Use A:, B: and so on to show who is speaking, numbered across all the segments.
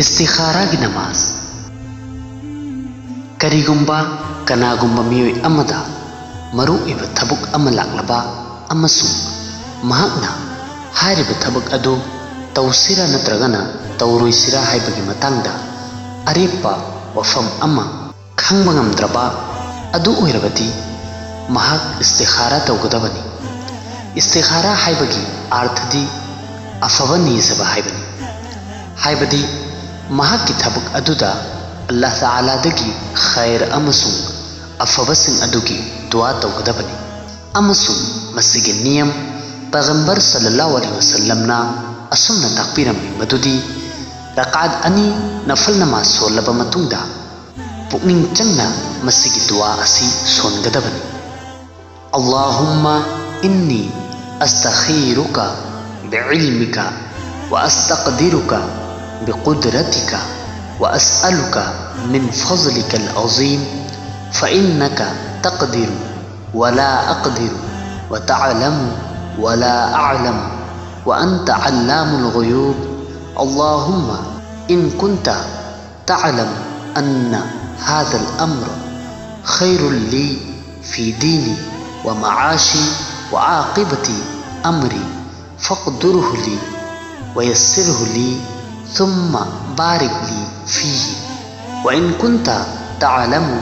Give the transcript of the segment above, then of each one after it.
A: इस्तिखारा की नमाज करीगुम्बा कनागुम्बा मियोय अमदा मरु इब थबुक अमा लाक्लबा अमसुंग महाकना हारिब थबुक अदु तौसिरा नत्रगना तौरोइसिरा हाइबगी मतंगदा अरेपा वफम अमा खंगबा ngamद्रबा अदु ओइरबदी महाक इस्तिखारा तौगदबनी। इस्तिखारा हाइबगी अर्थदी अफबा निजबा हाइबनी हाइबदी महाक की थबुक अदुदा अल्लाह ताला दगी खैर अमसुंग अफबसिंग अदुगी दुआ तौगदबनी अमसुंग मसिगे नियम पैगंबर सल्लल्लाहु अलैहि वसल्लमना असुमना ताकपीरमी मदुदी रकात अनि नफल नमाज सोलबा मतुंगदा पुकनिंग चंगना मसिगे दुआ असी सोनगदबनी। अल्लाहुम्मा इन्नी अस्तखीरुका बिइल्मिका व अस्तक़दिरुका बिक़ुदरतिका व अस्अलुका मिन फ़ज़लिकल अज़ीम फ़इन्नका तक़दिरु वला अक़दिरु व तअलमु वला अअलमु व अंत अल्लामुल ग़ुयूब। अल्लाहुम्मा इन कुन्ता तअलमु अन्न हाज़ल अम्र खैरुल ली फ़ी दीनी व मआशी व आक़िबती अमरी फ़क़दिरहु ली व यस्सिरहु ली सुम्मा बारिक ली फ़ीही व इन कुन्ता तअलमु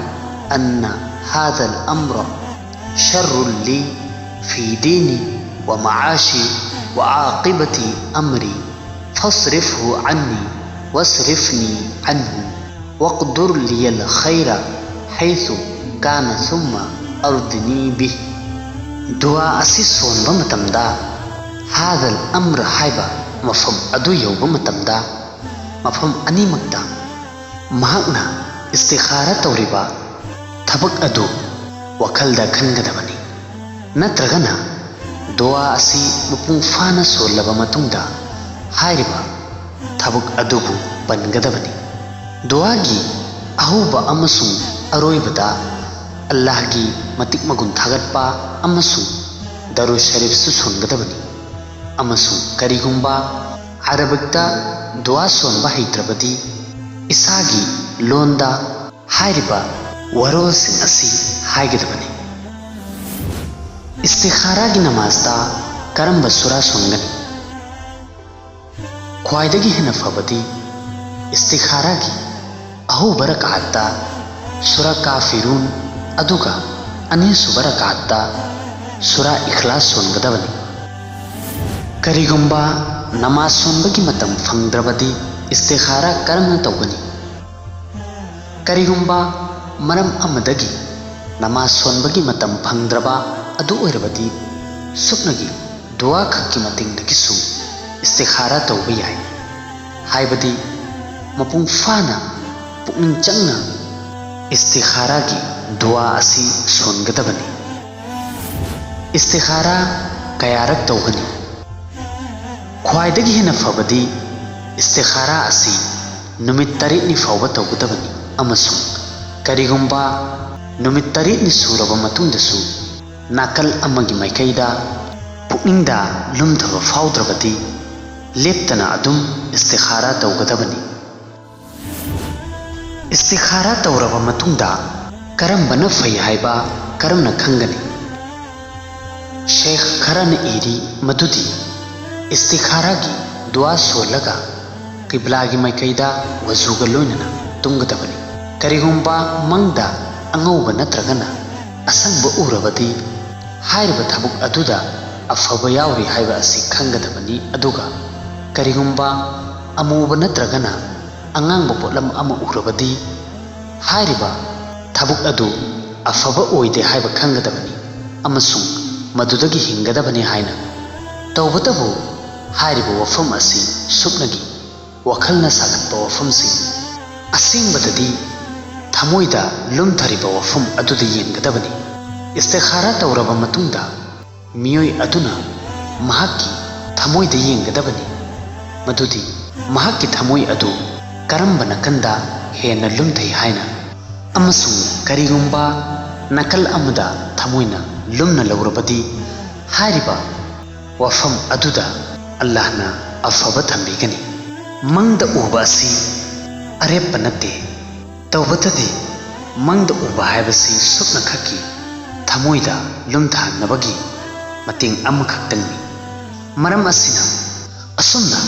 A: अन्न हाज़ल अम्र शर्रुल ली फ़ी दीनी व मआशी व आक़िबती अमरी फ़स्रिफ़हु अन्नी वस्रिफ़नी अन्हु वक़्दुर लियल खैरा हैसु कान सुम्मा अर्दिनी बिह। दुआ असी सोनबा मतमदा हाज़ल अम्र हाइबा मफम अदु यौबा मतमदा मफम अनीमक्ता महाकना इस्तिखारा तौरिबा थबक अदु वखलदा खनगदबनी नत्रगना दुआ असी मपुंग फाना सोलबा मतुंगदा हाइरिबा थबक अदुबु पनगदबनी। दुआगी अहुबा अमसुंग अरोइबदा अल्लाह की मतिक मगुन थागतपा अमसुंग दरुद शरीफ सु सोनगदबनी अमसुंग करीगुम्बा अरबिकता दुआ सोनबा हैत्रबदी इसागी लोंदा हाइरिबा वरोसिंग असी हाइगदबनी। इस्तिखारा की नमाजदा करंबा सुरा सोनगनी ख्वाइदगी हेन फबदी इस्तिखारा की अहुबा रकातदा सुरा काफिरून अदुगा अनीसुबा रकातदा सुरा इखलास सोनगदबनी। करीगुम्बा नमाज सोनबगी मतम फंगद्रबदी इस्तिखारा करमना तौगनी करीगुम्बा मरम अमदगी नमाज सोनबगी मतम फंगद्रबा अदु ओइरबदी सुकनगी दुआ खक्की मतिंगदगिसु इस्तिखारा तौबा याय हाइबदी मपुंग फाना पुकनिंग चंगना इस्तिखारा की दुआ असी सोनगदबनी। इस्तिखारा कयारक तौगनी ख्वाइदगी हेन फबदी इस्तिखारा असी नुमित तरेतनी फावबा तौगदबनी अमसुंग करीगुम्बा नुमित तरेतनी सूरबा मतुंगदसु नाकल अमगी माइकैदा पुकनिंगदा लुमधबा फावद्रबदी लेप्तना अदुम इस्तिखारा तौगदबनी। इस्तिखारा तौरबा मतुंगदा करंबना फै हाइबा करमना खंगनी। शेख खरन इरी मदुदी इस्तिखारा की दुआ सोलगा किबला की माइकैदा वजूगा लोइनना तुंगदबनी करीगुम्बा मंगदा अंगौबा नत्रगना असंगबा उरबदी हाइरबा थबुक अदुदा अफबा यावरी हाइबा असी खंगदबनी अदुगा करीगुम्बा अमुबा नत्रगना अंगांगबा पोटलम अमा उरबदी हाइरिबा थबुक अदु अफबा ओइदे हाइबा खंगदबनी अमसुंग मदुदगी हिंगदबनी हाइना तौबतबु हाइरिबा वफम असी सुकनगी वखलना सागतबा वफमसिंग असिंगबददी थमोइदा लुमथरिबा वफम अदुदा येंगदबनी। इस्तिखारा तौरबा मतुंगदा मियोय अदुना महाकी थमोइदा येंगदबनी मदुदी महाकी थमोइ अदु करंबा नकंदा हेना लुमथै हाइना अमसुंग करीगुम्बा नकल अमदा थमोइना लुमना लौरबदी हाइरिबा वफम अदुदा अल्लाहना अफबा थंबीगनी। मंगदा उबा असी ꯑꯔꯦꯞꯄ ꯅꯠꯇꯦ ꯇꯧꯕꯇꯗꯤ ꯃꯪꯗ ꯎꯕ ꯍꯥꯏꯕꯁꯤ ꯁꯨꯞꯅꯈꯛꯀꯤ ꯊꯃꯣꯏꯗ ꯂꯨꯝꯊꯥꯅꯕꯒꯤ ꯃꯇꯦꯡ ꯑꯃꯈꯛꯇꯪꯅꯤ ꯃꯔꯝ ꯑꯁꯤꯅ ꯑꯁꯨꯝꯅ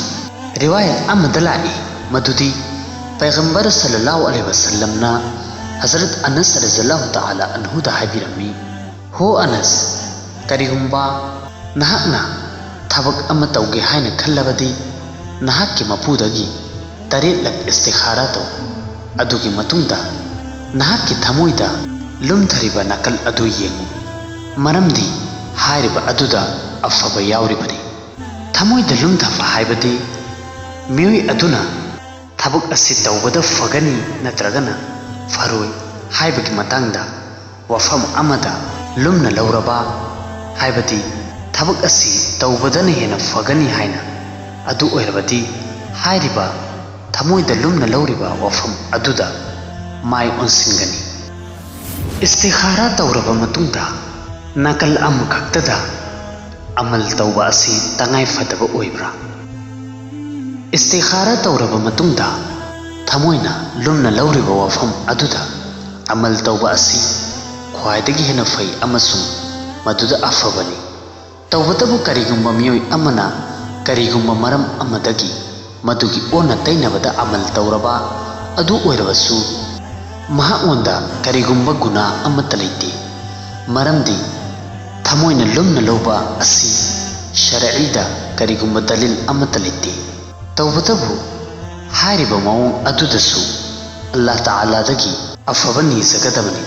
A: ꯔꯤꯋꯥꯌꯠ ꯑꯃꯗ ꯂꯥꯛꯏ ꯃꯗꯨꯗꯤ ꯄꯩꯒꯝꯕꯔ ꯁꯜꯂꯜꯂꯥꯍु ꯑꯂैहि वसल्लमꯅ हजरत अनस रज़ियल्लाहु ताला अन्हुदा हाबिरम्मी हो अनस करिगुम्बा नहाकना थबक अमा तौगे हायना खल्लबदी नहाकि मपुदगी तरेलक इस्तिखारा तो अदुगी मतुंगदा नहाकि थमोइदा लुमथरिबा नकल अदु येंगु मरमदी हायरिबा अदुदा अफबा यावरिबनी थमोइदा लुमथफा हायबदी मियोइ अदुना थबक असि तौबदा फगनी नत्रगना फरोई हायबगी मतंगदा वफम अमदा लुमना लौरबा हायबदी थबक असि तौबदना हेना फगनी हायना अदु ओइरबदी हायरिबा थमोइदा लुमना लौरिबा वफम अदुदा माय ओनसिंगनी इस्तिखारा तौरबा मतुंगदा नकल अमखक्तदा अमल तौबा असि तंगाई फदबा ओइब्रा इस्तिखारा तौरबा मतुंगदा थमोइना लुमना लौरिबा वफम अदुदा अमल तौबा असि ख्वाइदगी हेना फै अमसुंग मदुदा अफबनी तौबतबु करिगुम्बा मियोइ अमना करिगुम्बा मरम अमदगी मदुगी ओना तैनबदा अमल तौरबा अदु ओइरबसु महाओंदा करिगुम्बा गुना अमता लैते मरमदी थमोइना लुमना लौबा असि शरईदा करिगुम्बा दलिल अमता लैते तौबतबु हायरिबा मओंग अदुदसु अल्लाह ताला दगी अफबा निजगदबनी